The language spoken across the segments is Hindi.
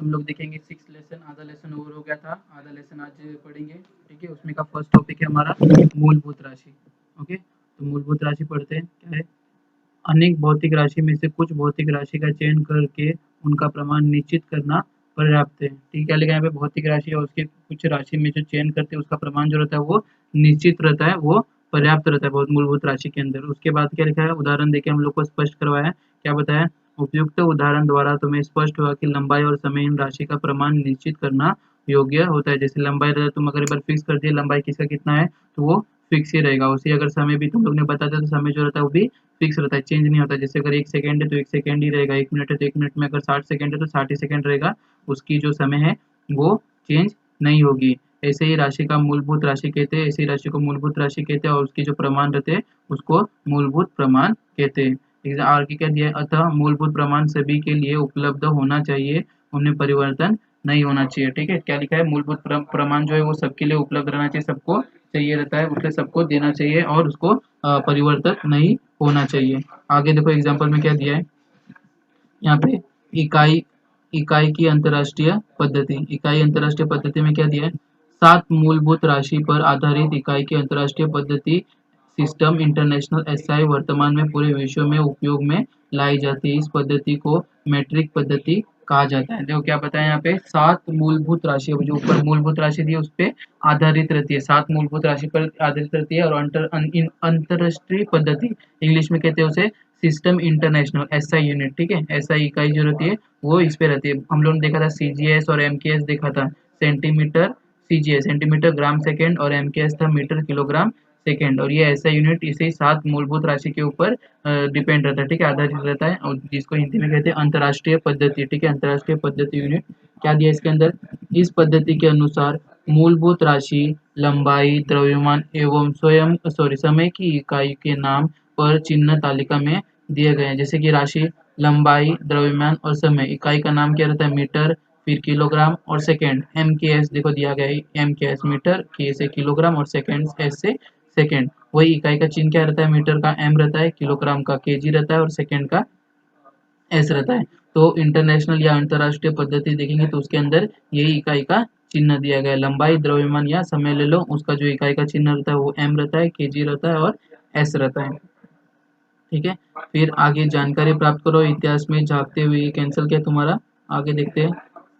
हम लोग देखेंगे 6 लेसन, आधा लेसन ओवर हो गया था, आधा लेसन आज पढ़ेंगे। ठीक है, उसमें का फर्स्ट टॉपिक है हमारा मूलभूत राशि। ओके, तो मूलभूत राशि पढ़ते हैं। क्या है? अनेक भौतिक राशि में से कुछ भौतिक राशि का चयन करके उनका प्रमाण निश्चित करना पर्याप्त है। ठीक है, लेकिन यहाँ पे भौतिक राशि और उसके कुछ राशि में जो चयन करते हैं उसका प्रमाण जो रहता है वो निश्चित रहता है, वो पर्याप्त रहता है बहुत मूलभूत राशि के अंदर। उसके बाद क्या लिखा है? उदाहरण देके हम लोग को स्पष्ट करवाया है। क्या बताया? उपयुक्त उदाहरण द्वारा तुम्हें स्पष्ट हुआ कि लंबाई और समय इन राशि का प्रमाण निश्चित करना योग्य होता है। जैसे लंबाई रहता है, तुम अगर एक बार फिक्स कर दिए लंबाई किसका कितना है तो वो फिक्स ही रहेगा। उसी अगर समय भी तुम लोग ने बता दिया तो समय जो रहता है वो भी फिक्स रहता है, चेंज नहीं होता। जैसे अगर 1 सेकंड है तो 1 सेकंड ही रहेगा, 1 मिनट है तो 1 मिनट में, अगर 60 सेकंड है तो 60 ही सेकंड रहेगा, उसकी जो समय है वो चेंज नहीं होगी। ऐसे ही राशि का मूलभूत राशि कहते हैं, ऐसी राशि को मूलभूत राशि कहते हैं और उसकी जो प्रमाण रहते हैं उसको मूलभूत प्रमाण कहते हैं। आगे क्या दिया है? अतः मूलभूत प्रमाण सभी के लिए उपलब्ध होना चाहिए, उनमें परिवर्तन नहीं होना चाहिए। ठीक है, क्या लिखा है? मूलभूत प्रमाण जो है वो सबके लिए उपलब्ध रहना चाहिए, सबको चाहिए रहता है, उसे सबको देना चाहिए और उसको परिवर्तन नहीं होना चाहिए। आगे देखो एग्जाम्पल में क्या दिया है यहाँ पे? इकाई इकाई की अंतरराष्ट्रीय पद्धति। इकाई अंतरराष्ट्रीय पद्धति में क्या दिया है? 7 मूलभूत राशि पर आधारित इकाई की अंतरराष्ट्रीय पद्धति सिस्टम इंटरनेशनल एसआई वर्तमान में पूरे विश्व में उपयोग में लाई जाती है। इस पद्धति को मैट्रिक पद्धति कहा जाता है। देखो क्या बताया यहाँ पे? 7 मूलभूत राशि, जो ऊपर मूलभूत राशि दी है उस पे आधारित रहती है, 7 मूलभूत राशि पर आधारित रहती है। और अंतरराष्ट्रीय पद्धति इंग्लिश में कहते हैं उसे सिस्टम इंटरनेशनल एसआई यूनिट। ठीक है, एसआई इकाई जो रहती है वो इस पे रहती है। हम लोगों ने देखा था सीजीएस और एमकेएस देखा था, centimetre CGS centimetre gram second और एमकेएस था मीटर किलोग्राम सेकेंड। और ये ऐसा यूनिट इसे 7 मूलभूत राशि के ऊपर डिपेंड रहता है। ठीक है, आधारित रहता है, और जिसको हिंदी में कहते हैं अंतरराष्ट्रीय पद्धति। ठीक है, अंतरराष्ट्रीय पद्धति यूनिट क्या दिया इसके अंदर? इस पद्धति के अनुसार मूलभूत राशि लंबाई, द्रव्यमान एवं समय की इकाई के नाम पर चिन्ह तालिका में दिए गए हैं। जैसे कि राशि, लंबाई, द्रव्यमान और समय। इकाई का नाम क्या रहता है? मीटर, फिर किलोग्राम और सेकेंड। एमकेएस देखो दिया गया है, एमकेएस मीटर, के से किलोग्राम और सेकेंड एस से सेकेंड। वही इकाई का चिन्ह क्या रहता है? मीटर का एम रहता है, किलोग्राम का केजी रहता है और सेकेंड का एस रहता है। तो इंटरनेशनल या अंतरराष्ट्रीय पद्धति देखेंगे तो उसके अंदर यही इकाई का चिन्ह दिया गया है। लंबाई, द्रव्यमान या समय ले लो, उसका जो इकाई का चिन्ह रहता है वो एम रहता है, केजी रहता है और एस रहता है। ठीक है, फिर आगे जानकारी प्राप्त करो। इतिहास में झांकते हुए कैंसिल किया तुम्हारा। आगे देखते हैं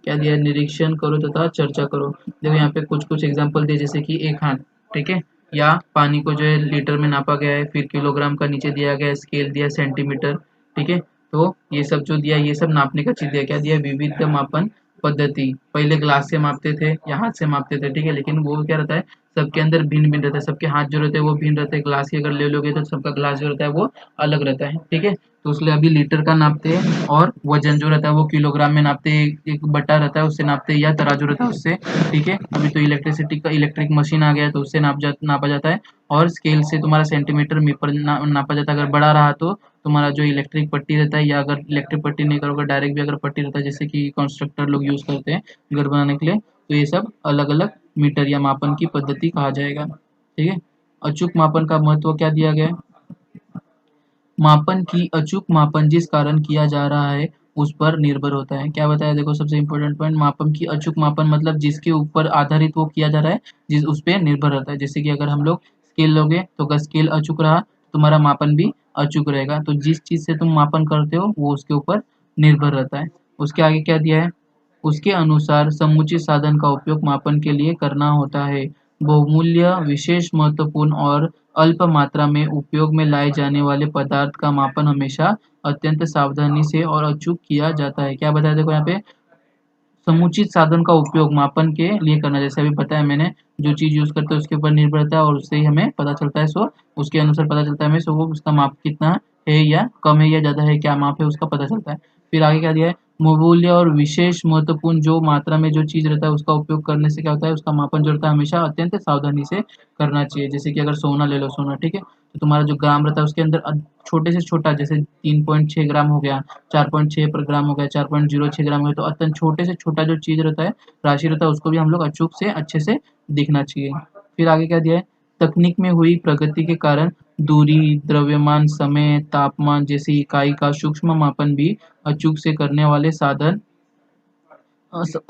क्या दिया है? निरीक्षण करो तथा चर्चा करो। देखो यहाँ पे कुछ कुछ एग्जांपल दिए, जैसे कि एक हाथ। ठीक है, या पानी को जो है लीटर में नापा गया है, फिर किलोग्राम का नीचे दिया गया है, स्केल दिया सेंटीमीटर। ठीक है, तो ये सब जो दिया ये सब नापने का चीज दिया। क्या दिया? विविध मापन पद्धति। पहले ग्लास से मापते थे या हाथ से मापते थे। ठीक है, लेकिन वो क्या रहता है? सबके अंदर भिन्न भिन्न रहता है, सबके हाथ जो रहते हैं वो भिन्न रहते हैं। ग्लास की अगर ले लोगे तो सबका ग्लास जो रहता है वो अलग रहता है। ठीक है, तो उसके लिए अभी लीटर का नापते हैं, और वजन जो रहता है वो किलोग्राम में नापते हैं, एक बट्टा रहता है उससे नापते हैं, या तराजू रहता है उससे। ठीक है, अभी तो इलेक्ट्रिक मशीन आ गया है तो उससे नापा जाता है। और स्केल से तुम्हारा सेंटीमीटर में पर नापा जाता है। अगर बड़ा रहा तो तुम्हारा जो इलेक्ट्रिक पट्टी रहता है, या अगर इलेक्ट्रिक पट्टी नहीं करोगे डायरेक्ट भी अगर पट्टी रहता है, जैसे कि कंस्ट्रक्टर लोग यूज करते हैं घर बनाने के लिए, तो ये सब अलग अलग मीटर या मापन की पद्धति कहा जाएगा। ठीक है, अचूक मापन का महत्व क्या दिया गया है? मापन की अचूक मापन जिस कारण किया जा रहा है उस पर निर्भर होता है। क्या बताया? देखो सबसे इंपॉर्टेंट पॉइंट, मापन की अचूक मापन मतलब जिसके ऊपर आधारित वो किया जा रहा है, जिस उस पर निर्भर रहता है। जैसे कि अगर हम लोग स्केल लोगे तो अगर स्केल अचूक रहा तुम्हारा मापन भी अचूक रहेगा। तो जिस चीज से तुम मापन करते हो वो उसके ऊपर निर्भर रहता है। उसके आगे क्या दिया है? उसके अनुसार समुचित साधन का उपयोग मापन के लिए करना होता है। बहुमूल्य, विशेष महत्वपूर्ण और अल्प मात्रा में उपयोग में लाए जाने वाले पदार्थ का मापन हमेशा अत्यंत सावधानी से और अचूक किया जाता है। क्या बताया? देखो यहाँ पे समुचित साधन का उपयोग मापन के लिए करना, जैसे अभी बताया मैंने, जो चीज यूज करते हैं उसके ऊपर निर्भर रहता है और उससे ही हमें पता चलता है। सो उसके अनुसार पता चलता है हमें, सो वो उसका माप कितना है या कम है या ज्यादा है, क्या माप है उसका पता चलता है। फिर आगे क्या दिया है? मूल्य और विशेष महत्वपूर्ण, जो मात्रा में जो चीज रहता है उसका उपयोग करने से क्या होता है? उसका मापन जो रहता है हमेशा अत्यंत सावधानी से करना चाहिए। जैसे कि अगर सोना ले लो, सोना। ठीक है, तो तुम्हारा जो ग्राम रहता है उसके अंदर छोटे से छोटा, जैसे 3.6 ग्राम हो गया, 4.6 पर ग्राम हो गया, 4.06 ग्राम हो गया, तो अत्यंत छोटे से छोटा जो चीज रहता है, राशि रहता है, उसको भी हम लोग अचूक से अच्छे से दिखना चाहिए। फिर आगे क्या दिया है? तकनीक में हुई प्रगति के कारण दूरी, द्रव्यमान, समय, तापमान जैसी इकाई का सूक्ष्म मापन भी अचूक से करने वाले साधन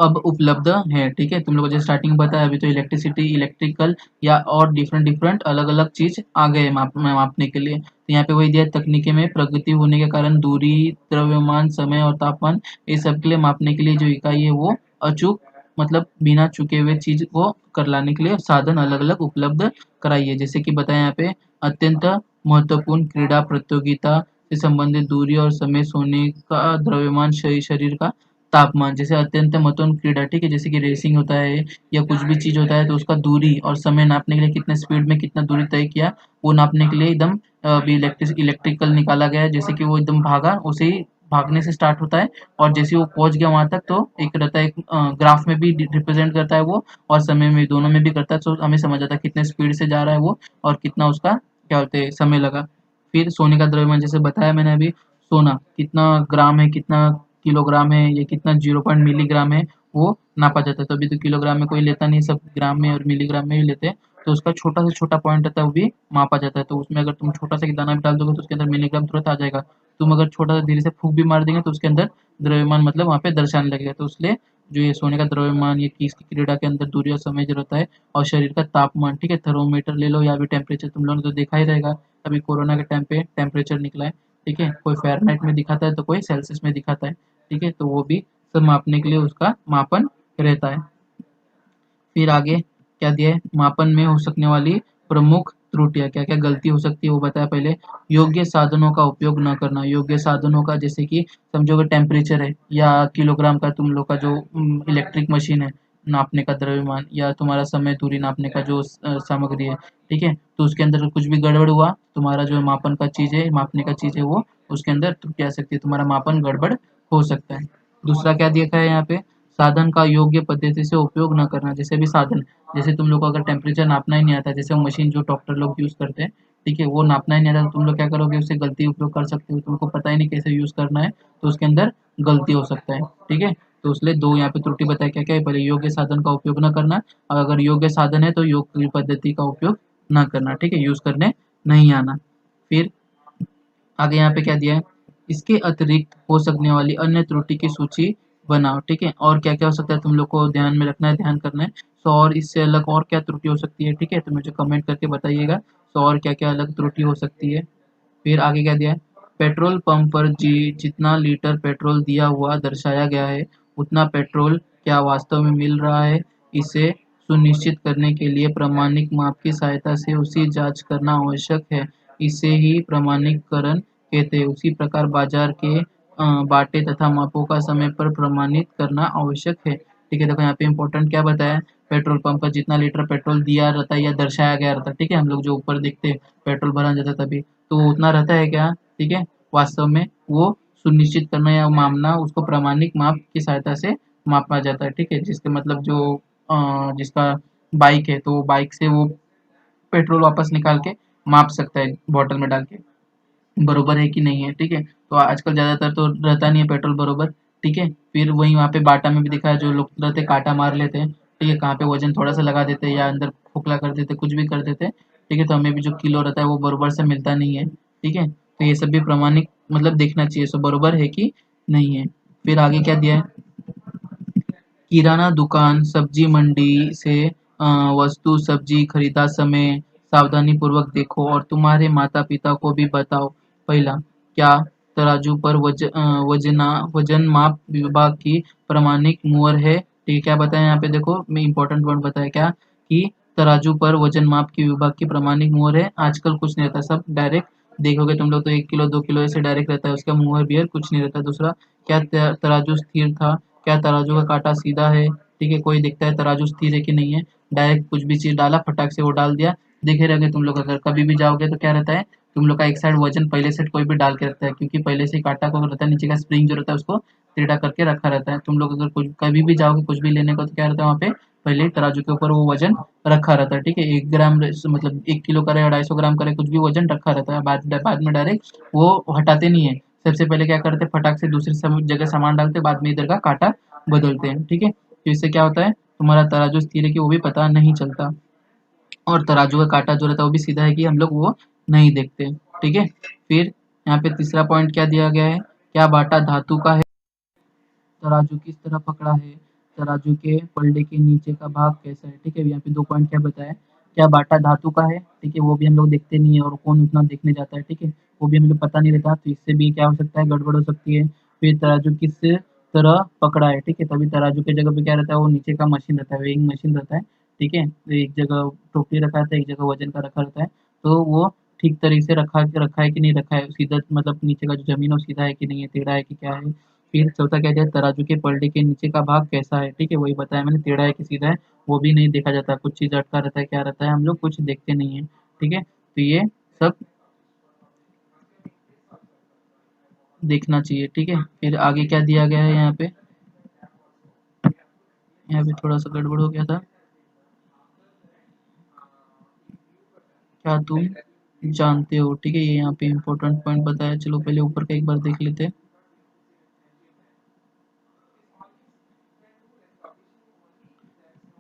अब उपलब्ध है। ठीक है, तुम लोगों को जो स्टार्टिंग में बताया, अभी तो इलेक्ट्रिसिटी, इलेक्ट्रिकल या और डिफरेंट डिफरेंट अलग अलग चीज आ गए मापने के लिए। तो यहाँ पे वही दिया, तकनीकी में प्रगति होने के कारण दूरी, द्रव्यमान, समय और तापमान, ये सब के लिए मापने के लिए जो इकाई है वो अचूक, मतलब बिना चुके हुए चीज को कर लाने के लिए साधन अलग अलग उपलब्ध कराई है। जैसे कि बताया यहाँ पे, अत्यंत महत्वपूर्ण क्रीड़ा प्रतियोगिता से संबंधित दूरी और समय, सोने का द्रव्यमान, शरीर का तापमान। जैसे अत्यंत महत्वपूर्ण क्रीड़ा, ठीक है, जैसे कि रेसिंग होता है या कुछ भी चीज होता है, तो उसका दूरी और समय नापने के लिए कितने स्पीड में कितना दूरी तय किया, वो नापने के लिए एकदम अभी इलेक्ट्रिकल निकाला गया है। जैसे कि वो एकदम भागा, उसे ही भागने से स्टार्ट होता है और जैसे वो पहुंच गया वहां तक, तो एक रहता है, एक ग्राफ में भी रिप्रेजेंट करता है वो, और समय में, दोनों में भी करता है। तो हमें समझ आता है कितने स्पीड से जा रहा है वो और कितना उसका क्या होते हैं समय लगा। फिर सोने का द्रव्यमान, जैसे बताया मैंने अभी, सोना कितना ग्राम है, कितना किलोग्राम है, ये कितना 0 मिलीग्राम है, वो नापा जाता है। तो अभी तो किलोग्राम में कोई लेता नहीं, सब ग्राम में और मिलीग्राम में ही लेते हैं। तो उसका छोटा से छोटा पॉइंट रहता है, वो भी मापा जाता है। तो उसमें अगर तुम छोटा सा दाना भी डाल दोगे तो उसके अंदर मिलीग्राम तुरंत आ जाएगा। तुम अगर छोटा सा धीरे से फूंक भी मार देंगे तो उसके अंदर द्रव्यमान मतलब वहाँ पे दर्शाने लगेगा। तो इसलिए जो ये सोने का द्रव्यमान, ये किस क्रीड़ा के अंदर दूरी और समय जो रहता है, और शरीर का तापमान, ठीक है, थर्मोमीटर ले लो या भी टेम्परेचर, तुम लोगों ने तो देखा ही रहेगा। अभी कोरोना के टाइम पे टेम्परेचर निकला है, ठीक है, कोई फ़ारेनहाइट में दिखाता है तो कोई सेल्सियस में दिखाता है। ठीक है, तो वो भी सब मापने के लिए उसका मापन रहता है। फिर आगे क्या दिया है, मापन में हो सकने वाली प्रमुख त्रुटियां, क्या क्या गलती हो सकती है वो बताया पहले। योग्य साधनों का उपयोग न करना, योग्य साधनों का, जैसे कि समझो अगर टेम्परेचर है या किलोग्राम का तुम लोग का जो इलेक्ट्रिक मशीन है नापने का द्रव्यमान, या तुम्हारा समय, दूरी नापने का जो सामग्री है, ठीक है, तो उसके अंदर कुछ भी गड़बड़ हुआ, तुम्हारा जो मापन का चीज है, मापने का चीज है, वो उसके अंदर त्रुटि आ सकती है, तुम्हारा मापन गड़बड़ हो सकता है। दूसरा क्या देखा है यहाँ पे, साधन का योग्य पद्धति से उपयोग न करना। जैसे भी साधन, जैसे तुम लोग को अगर टेम्परेचर नापना ही नहीं आता, जैसे वो मशीन जो डॉक्टर लोग यूज करते हैं, ठीक है, वो नापना ही नहीं आता, तो तुम लोग क्या करोगे, उससे गलती उपयोग कर सकते हो, तुमको पता ही नहीं कैसे यूज करना है, तो उसके अंदर गलती हो सकता है। ठीक है, तो इसलिए दो यहाँ पे त्रुटि बताया, क्या क्या है, पहले योग्य साधन का उपयोग न करना, और अगर योग्य साधन है तो योग्य पद्धति का उपयोग न करना, ठीक है, यूज करने नहीं आना। फिर आगे यहाँ पे क्या दिया है, इसके अतिरिक्त हो सकने वाली अन्य त्रुटि की सूची बनाओ। ठीक है, और क्या क्या हो सकता है तुम लोग को ध्यान में रखना है, ध्यान करना है। तो और इससे अलग और क्या त्रुटि हो सकती है, ठीक है, तो मुझे कमेंट करके बताइएगा। तो और क्या क्या अलग त्रुटि हो सकती है। फिर आगे क्या दिया है, पेट्रोल पंप पर जितना लीटर पेट्रोल दिया हुआ दर्शाया गया है, उतना पेट्रोल क्या वास्तव में मिल रहा है, इसे सुनिश्चित करने के लिए प्रामाणिक माप की सहायता से उसकी जांच करना आवश्यक है। इसे ही प्रमाणीकरण कहते हैं। उसी प्रकार बाजार के बाटे तथा मापों का समय पर प्रमाणित करना आवश्यक है। ठीक है, देखो यहाँ पे इम्पोर्टेंट क्या बताया है, पेट्रोल पंप पर जितना लीटर पेट्रोल दिया रहता है या दर्शाया गया रहता है, ठीक है, हम लोग जो ऊपर देखते हैं पेट्रोल भरा जाता है तभी, तो वो उतना रहता है क्या, ठीक है, वास्तव में वो सुनिश्चित करना या मापना, उसको प्रामाणिक माप की सहायता से मापा जाता है। ठीक है, जिसके मतलब जो जिसका बाइक है, तो वो बाइक से वो पेट्रोल वापस निकाल के माप सकता है बॉटल में डाल के, बरोबर है कि नहीं है। ठीक है, तो आजकल ज़्यादातर तो रहता नहीं है पेट्रोल बरोबर। ठीक है, फिर वहीं वहाँ पे बाटा में भी दिखा है, जो लोग रहते हैं काटा मार लेते हैं, ठीक है, कहाँ पे वजन थोड़ा सा लगा देते हैं या अंदर खोखला कर देते हैं, कुछ भी कर देते हैं। ठीक है, तो हमें भी जो किलो रहता है वो बरोबर से मिलता नहीं है। ठीक है, तो ये सब भी प्रमाणिक मतलब देखना चाहिए, सो बरोबर है कि नहीं है। फिर आगे क्या दिया है, किराना दुकान, सब्जी मंडी से वस्तु सब्जी खरीदा समय सावधानी पूर्वक देखो और तुम्हारे माता पिता को भी बताओ। पहला, क्या तराजू पर वजन माप विभाग की प्रमाणिक मुहर है। ठीक है, क्या बताया यहाँ पे, देखो मैं इंपॉर्टेंट वर्ड बताया, क्या कि तराजू पर वजन माप की विभाग की प्रमाणिक मुहर है। आजकल कुछ नहीं रहता, सब डायरेक्ट देखोगे तुम लोग तो 1 किलो 2 किलो ऐसे डायरेक्ट रहता है, उसका मुहर बियर कुछ नहीं रहता। दूसरा, क्या तराजू स्थिर था, क्या तराजू का कांटा सीधा है, ठीक है, कोई देखता है तराजू स्थिर है कि नहीं है, डायरेक्ट कुछ भी चीज़ डाला फटाक से वो डाल दिया। देखे रहोगे तुम लोग, अगर कभी भी जाओगे तो क्या रहता है, तुम लोग का एक साइड वजन पहले से कोई भी डाल के रखता है, क्योंकि पहले से ही कांटा को रहता है, नीचे का स्प्रिंग जो रहता है उसको टेढ़ा करके रखा रहता है। तुम लोग अगर कुछ कभी भी जाओगे कुछ भी लेने को, तो क्या रहता है वहाँ पे, पहले ही तराजू के ऊपर वो वजन रखा रहता है। ठीक है, 1 ग्राम मतलब 1 किलो करे या 250 ग्राम करे, कुछ भी वजन रखा रहता है। बाद में डायरेक्ट वो हटाते नहीं है, सबसे पहले क्या करते हैं, फटाक से दूसरी जगह सामान डालते, बाद में इधर का कांटा बदलते हैं। ठीक है, तो इससे क्या होता है, तुम्हारा तराजू स्थिर है कि वो भी पता नहीं चलता, और तराजू का कांटा जो रहता है वो भी सीधा है कि हम लोग वो नहीं देखते। ठीक है, फिर यहाँ पे तीसरा पॉइंट क्या दिया गया है, क्या बाटा धातु का है, तराजू किस तरह पकड़ा है, तराजू के पलड़े के नीचे का भाग कैसा है। ठीक है, यहाँ पे 2 पॉइंट क्या बताया, क्या बाटा धातु का है। ठीक है, वो भी हम लोग देखते नहीं है और कौन उतना देखने जाता है। ठीक है, वो भी हमें पता नहीं रहता, तो इससे भी क्या हो सकता है, गड़बड़ हो सकती है। फिर तराजू किस तरह पकड़ा है। ठीक है, तभी तराजू की जगह पे क्या रहता है, वो नीचे का मशीन रहता है, वेइंग मशीन रहता है। ठीक है, तो एक जगह टोकरी रखा रहता है, एक जगह वजन का रखा रहता है, तो वो ठीक तरीके से रखा है कि नहीं रखा है, सीधा मतलब नीचे का जो जमीन है वो सीधा है कि नहीं है, टेढ़ा है कि क्या है। फिर चौथा क्या दिया, तराजू के पलड़े के नीचे का भाग कैसा है। ठीक है, वही बताया मैंने, टेढ़ा है कि सीधा है, वो भी नहीं देखा जाता, कुछ चीज़ अटका रहता है, क्या रहता है, हम लोग कुछ देखते नहीं है। ठीक है, तो ये सब देखना चाहिए। ठीक है, फिर आगे क्या दिया गया है यहाँ पे, यहाँ पे थोड़ा सा गड़बड़ हो गया था। क्या तुम जानते हो। ठीक है, ये यहाँ पे इम्पोर्टेंट पॉइंट बताया, चलो पहले ऊपर का एक बार देख लेते हैं।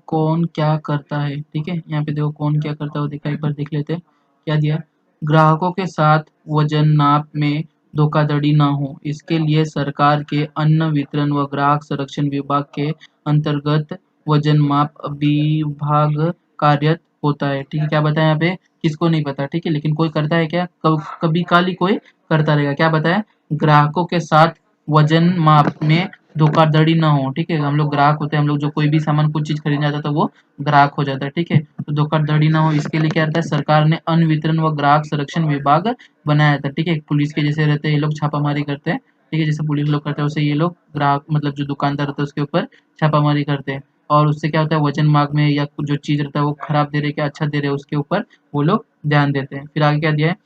कौन क्या करता है। ठीक है, यहाँ पे देखो कौन क्या करता है, वो देखा, एक बार देख लेते हैं। क्या दिया, ग्राहकों के साथ वजन नाप में धोखाधड़ी ना हो, इसके लिए सरकार के अन्न वितरण व ग्राहक संरक्षण विभाग के अंतर्गत वजन माप विभाग कार्यरत होता है। ठीक है, क्या बताया यहाँ पे, किसको नहीं पता। ठीक है, लेकिन कोई करता है क्या, कभी काल ही कोई करता रहेगा। क्या बताया, ग्राहकों के साथ वजन माप में धोखाधड़ी ना हो। ठीक है, हम लोग ग्राहक होते हैं, हम लोग जो कोई भी सामान कुछ चीज खरीदना चाहता है तो वो ग्राहक हो जाता है। ठीक है, तो धोखाधड़ी ना हो इसके लिए क्या रहता है, सरकार ने अन्न वितरण व ग्राहक संरक्षण विभाग बनाया था। ठीक है, पुलिस के जैसे रहते हैं ये लोग, छापामारी करते हैं। ठीक है, जैसे पुलिस लोग करते हैं वैसे ये लोग ग्राहक मतलब जो दुकानदार रहता है उसके ऊपर छापामारी करते हैं। और उससे क्या होता है, वजन माप में या जो चीज रहता है वो खराब दे रहे क्या अच्छा दे रहे उसके ऊपर वो लोग ध्यान देते हैं। फिर आगे क्या दिया है,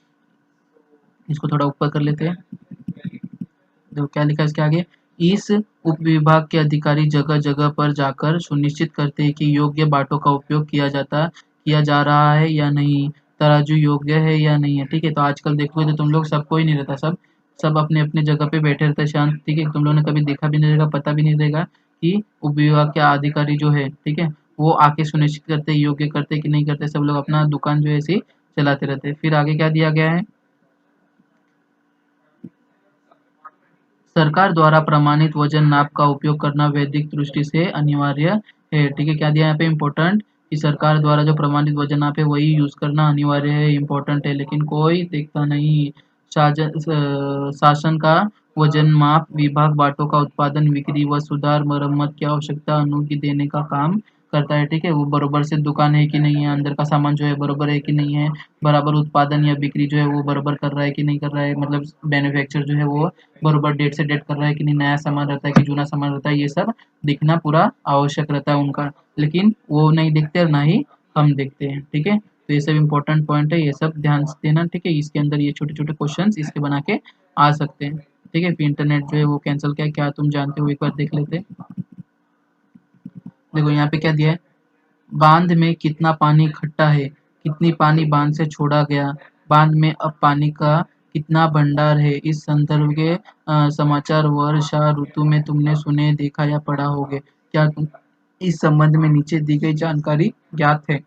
इसको थोड़ा ऊपर कर लेते हैं। देखो क्या लिखा है इसके आगे, इस उपविभाग के अधिकारी जगह जगह पर जाकर सुनिश्चित करते हैं कि योग्य बाटों का उपयोग किया जा रहा है या नहीं, तराजू योग्य है या नहीं है। ठीक है, तो आजकल देखोगे तो तुम लोग सब कोई नहीं रहता, सब सब अपने अपने जगह पे बैठे रहते हैं शांत। ठीक है, तुम लोगों ने कभी देखा भी नहीं रहेगा, पता भी नहीं रहेगा कि उपविभाग के अधिकारी जो है, ठीक है, वो आके सुनिश्चित करते हैं, योग्य करते हैं कि नहीं करते, सब लोग अपना दुकान जो है ऐसे ही चलाते रहते हैं। फिर आगे क्या दिया गया है, सरकार द्वारा प्रमाणित वजन नाप का उपयोग करना वैदिक दृष्टि से अनिवार्य है। ठीक है, क्या दिया यहाँ पे इम्पोर्टेंट, कि सरकार द्वारा जो प्रमाणित वजन नाप है वही यूज करना अनिवार्य है, इम्पोर्टेंट है, लेकिन कोई देखता नहीं। शासन का वजन माप विभाग बाटों का उत्पादन, बिक्री व सुधार मरम्मत की आवश्यकता अनुमति देने का काम करता है। ठीक है, वो बरोबर से दुकान है कि नहीं है, अंदर का सामान जो है बरोबर है कि नहीं है, बराबर उत्पादन या बिक्री जो है वो बरोबर कर रहा है कि नहीं कर रहा है, मतलब मैन्युफैक्चर जो है वो बरोबर डेट से डेट कर रहा है कि नहीं, नया सामान रहता है कि जूना सामान रहता है, ये सब दिखना पूरा आवश्यक रहता है उनका, लेकिन वो नहीं देखते और ना ही हम देखते हैं। ठीक है, तो ये सब इंपॉर्टेंट पॉइंट है, ये सब ध्यान से देना। ठीक है, इसके अंदर ये छोटे छोटे क्वेश्चंस इसके बना के आ सकते हैं। ठीक है, फिर इंटरनेट जो है वो कैंसिल क्या तुम जानते हो, एक बार देख लेते हैं। देखो यहाँ पे क्या दिया है, बांध में कितना पानी इकट्ठा है, कितनी पानी बांध से छोड़ा गया, बांध में अब पानी का कितना भंडार है, इस संदर्भ के समाचार वर्षा ऋतु में तुमने सुने, देखा या पढ़ा होगे। क्या तुम इस संबंध में नीचे दी गई जानकारी ज्ञात है।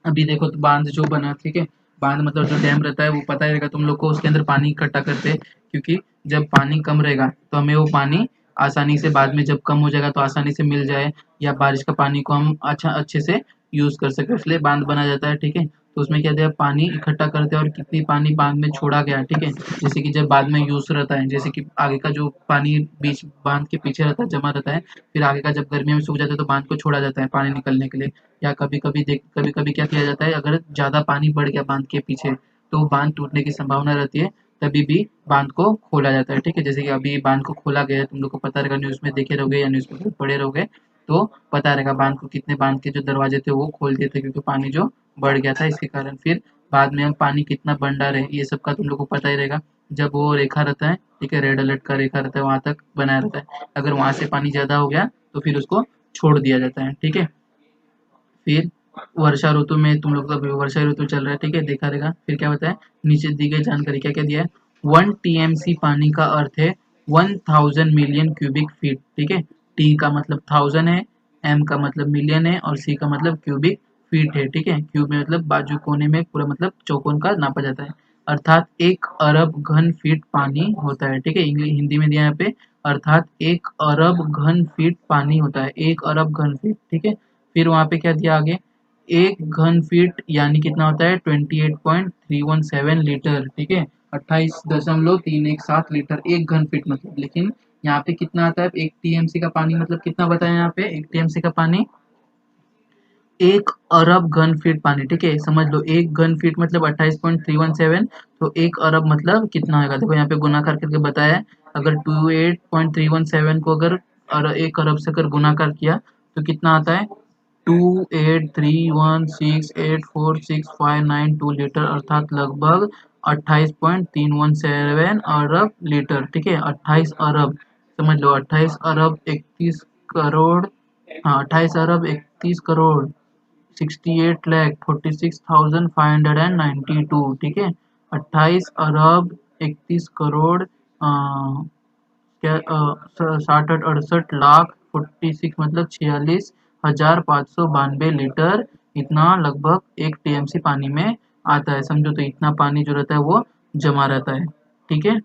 अभी देखो तो बांध जो बना, ठीक है, बांध मतलब जो डैम रहता है वो पता ही रहेगा तुम लोग को, उसके अंदर पानी इकट्ठा करते हैं, क्योंकि जब पानी कम रहेगा तो हमें वो पानी आसानी से बाद में जब कम हो जाएगा तो आसानी से मिल जाए, या बारिश का पानी को हम अच्छे से यूज कर सके, इसलिए बांध बना जाता है। ठीक है, तो उसमें क्या दिया, पानी इकट्ठा करते हैं और कितनी पानी बांध में छोड़ा गया। ठीक है, जैसे कि जब बाद में यूज रहता है, जैसे कि आगे का जो पानी बीच बांध के पीछे रहता है जमा रहता है, फिर आगे का जब गर्मियों में सूख जाता है तो बांध को छोड़ा जाता है पानी निकलने के लिए। या कभी कभी क्या किया जाता है, अगर ज्यादा पानी बढ़ गया बांध के पीछे तो बांध टूटने की संभावना रहती है, तभी भी बांध को खोला जाता है। ठीक है, जैसे कि अभी बांध को खोला गया है, तुम लोग को पता रहेगा, न्यूज में देखे रहोगे या न्यूज पेपर पढ़े रहोगे, तो पता रहेगा बांध को कितने, बांध के जो दरवाजे थे वो खोल दिए थे क्योंकि पानी जो बढ़ गया था इसके कारण। फिर बाद में हम पानी कितना भंडार है ये सब का तुम लोग को पता ही रहेगा, जब वो रेखा रहता है, ठीक है, रेड अलर्ट का रेखा रहता है वहां तक बनाया रहता है, अगर वहां से पानी ज्यादा हो गया तो फिर उसको छोड़ दिया जाता है। ठीक है, फिर वर्षा ऋतु में तुम लोग का वर्षा ऋतु चल रहा है, ठीक है, देखा रहेगा। फिर क्या बताया, नीचे दी गई जानकारी क्या क्या दिया है, 1 TMC पानी का अर्थ है 1000 मिलियन क्यूबिक फीट। ठीक है, टी का मतलब 1000 है, एम का मतलब मिलियन है और सी का मतलब क्यूबिक फीट है। ठीक है, क्यूब में मतलब बाजू कोने में पूरा मतलब चौकोन का नापा जाता है, अर्थात 1 अरब घन फीट पानी होता है। ठीक है, हिंदी में दिया यहाँ पे अर्थात 1 अरब घन फीट पानी होता है, 1 अरब घन फीट, ठीक है। फिर वहां पे क्या दिया आगे, 1 घन फीट यानी कितना होता है 28.317 लीटर, ठीक है, 28.317 लीटर 1 घन फीट मतलब। लेकिन यहाँ पे कितना आता है, 1 टीएमसी का पानी मतलब कितना बताया यहाँ पे, 1 टीएमसी का पानी 1 अरब घन फीट पानी, ठीक है, समझ लो 1 घन फीट मतलब 28.317, तो 1 अरब मतलब कितना होगा, देखो यहाँ पे गुना करके बताया है। अगर 28.317 को अगर 1 अरब से अगर गुणाकार किया तो कितना आता है 2831684652 लीटर, अर्थात लगभग 28.317 अरब लीटर, ठीक है, 28 अरब, समझ लो 28 अरब 31 करोड़, हाँ 28 अरब 31 करोड़ 68 लाख 46,592, ठीक है, 28 अरब 31 करोड़ क्या 67 68 46 मतलब 46,592 लीटर, इतना लगभग 1 टीएमसी पानी में आता है, समझो। तो इतना पानी जो रहता है वो जमा रहता है, ठीक है।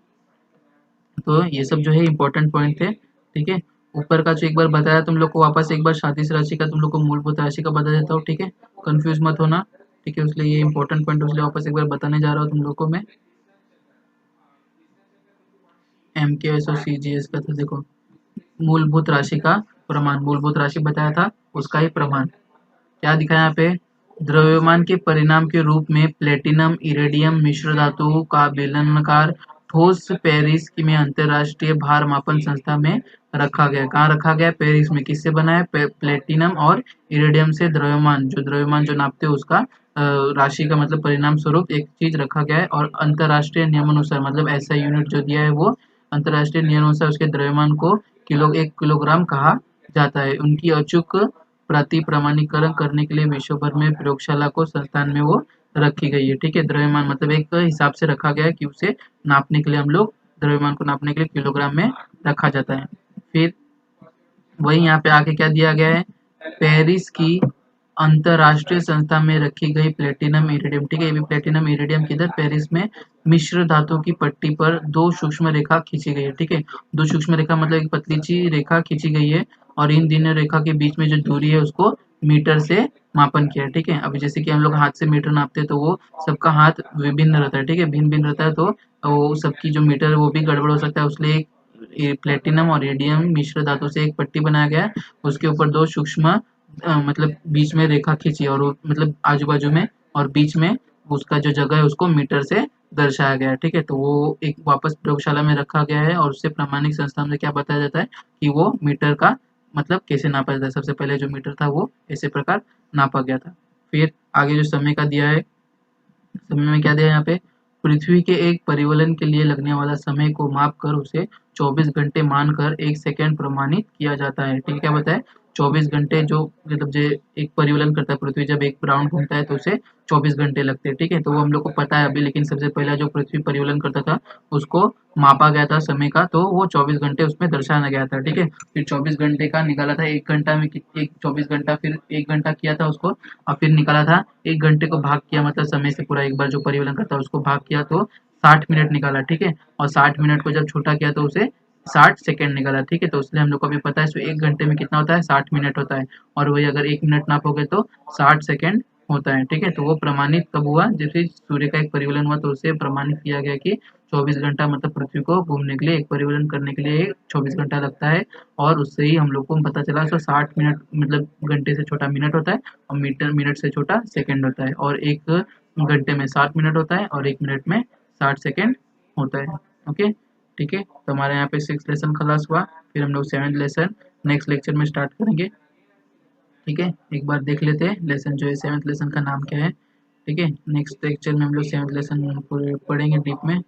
तो ये सब जो है इम्पोर्टेंट पॉइंट थे, ठीक है। ऊपर का जो एक बार बताया तुम लोग को, वापस एक बार क्षैतिज राशि का तुम लोग को मूलभूत राशि का बता देता हूँ, ठीक है, कंफ्यूज मत होना, ठीक है। इसलिए ये इंपॉर्टेंट पॉइंट इसलिए वापस एक बार बताने जा रहा हूँ तुम लोग को मैं। एमकेएस और सीजीएस का था, देखो मूलभूत राशि का प्रमाण, मूलभूत राशि बताया था उसका ही प्रमाण क्या दिखा है यहाँ पे, द्रव्यमान के परिणाम के रूप में प्लेटिनम इरेडियम मिश्र धातुओं का बेलनाकार ठोस पेरिस में अंतरराष्ट्रीय भार मापन संस्था में रखा गया। कहाँ रखा गया, पेरिस में। किससे बना है, प्लेटिनम और इरेडियम से द्रव्यमान जो नापते हैं उसका राशि का मतलब परिणाम स्वरूप एक चीज रखा गया है, और अंतरराष्ट्रीय नियमानुसार मतलब ऐसा यूनिट जो दिया है वो अंतरराष्ट्रीय नियमानुसार उसके द्रव्यमान को 1 किलोग्राम कहा जाता है। उनकी अचूक प्रति प्रमाणीकरण करने के लिए विश्व भर में प्रयोगशाला को संस्थान में वो रखी गई है, ठीक है। द्रव्यमान मतलब एक हिसाब से रखा गया है कि उसे नापने के लिए हम लोग द्रव्यमान को नापने के लिए किलोग्राम में रखा जाता है। फिर वही यहाँ पे आके क्या दिया गया है, पेरिस की अंतरराष्ट्रीय संस्था में रखी गई प्लेटिनम इरिडियम, ठीक है, ये भी प्लेटिनम इरिडियम किधर, पेरिस में मिश्र धातु की पट्टी पर 2 सूक्ष्म रेखा खींची गई है, ठीक है। 2 सूक्ष्म रेखा मतलब एक पतली सी रेखा खींची गई है, और इन तीनों रेखा के बीच में जो दूरी है उसको मीटर से मापन किया है, ठीक है। अभी जैसे कि हम लोग हाथ से मीटर नापते हैं तो वो सबका हाथ विभिन्न रहता है, ठीक है, भिन्न भिन्न रहता है, तो वो सबकी जो मीटर है वो भी गड़बड़ हो सकता है, इसलिए ये प्लेटिनम और रेडियम मिश्र धातु से एक पट्टी बनाया गया है, उसके ऊपर 2 सूक्ष्म मतलब बीच में रेखा खींची, और वो मतलब आजू बाजू में और बीच में उसका जो जगह है उसको मीटर से दर्शाया गया है, ठीक है। तो वो एक वापस प्रयोगशाला में रखा गया है, और उससे प्रामाणिक संस्थान में क्या बताया जाता है कि वो मीटर का मतलब कैसे नापा जाता है। सबसे पहले जो मीटर था वो ऐसे प्रकार नापा गया था। फिर आगे जो समय का दिया है, समय में क्या दिया है यहाँ पे, पृथ्वी के एक परिवलन के लिए लगने वाला समय को माप कर उसे 24 घंटे मानकर 1 सेकंड प्रमाणित किया जाता है, ठीक है। क्या बताया, 24 घंटे जो मतलब जो एक परिवलन करता है पृथ्वी, जब एक राउंड घूमता है तो उसे 24 घंटे लगते हैं, ठीक है। तो वो हम लोग को पता है अभी, लेकिन सबसे पहला जो पृथ्वी परिवलन करता था उसको मापा गया था समय का, तो वो 24 घंटे उसमें दर्शाया गया था, ठीक है। फिर 24 घंटे का निकाला था, 1 घंटा में एक 24 घंटा, फिर 1 घंटा किया था उसको, और फिर निकाला था 1 घंटे को भाग किया मतलब समय से पूरा एक बार जो परिवलन करता है उसको भाग किया तो 60 मिनट निकाला, ठीक है। और 60 मिनट को जब छोटा किया तो उसे 60 सेकंड निकाला, ठीक है। तो इसलिए हम लोग को अभी पता है, सो 1 घंटे में कितना होता है 60 मिनट होता है, और वही अगर 1 मिनट नापोगे तो 60 सेकंड होता है, ठीक है। तो वो प्रमाणित कब हुआ, जैसे सूर्य का एक परिवलन हुआ तो उसे प्रमाणित किया गया कि 24 घंटा मतलब पृथ्वी को घूमने के लिए, एक परिवलन करने के लिए 24 घंटा लगता है, और उससे ही हम लोग को पता चला। सो 60 मिनट मतलब घंटे से छोटा मिनट होता है, और मीटर मिनट से छोटा सेकंड होता है, और 1 घंटे में 60 मिनट होता है, और 1 मिनट में 60 सेकंड होता है, ओके, ठीक है। तो हमारे यहाँ पे 6 लेसन खलास हुआ, फिर हम लोग 7th लेसन नेक्स्ट लेक्चर में स्टार्ट करेंगे, ठीक है। एक बार देख लेते हैं लेसन जो है 7th लेसन का नाम क्या है, ठीक है। नेक्स्ट लेक्चर में हम लोग 7th लेसन पढ़ेंगे डीप में,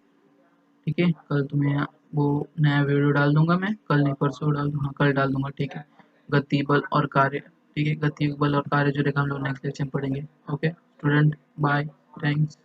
ठीक है। कल तुम्हें वो नया वीडियो डाल दूंगा मैं, कल नहीं परसों डाल दूंगा, कल डाल दूंगा, ठीक है। गति बल और कार्य, ठीक है, गति बल और कार्य जो रहेगा हम लोग नेक्स्ट लेक्चर में पढ़ेंगे, ओके स्टूडेंट, बाय, थैंक्स।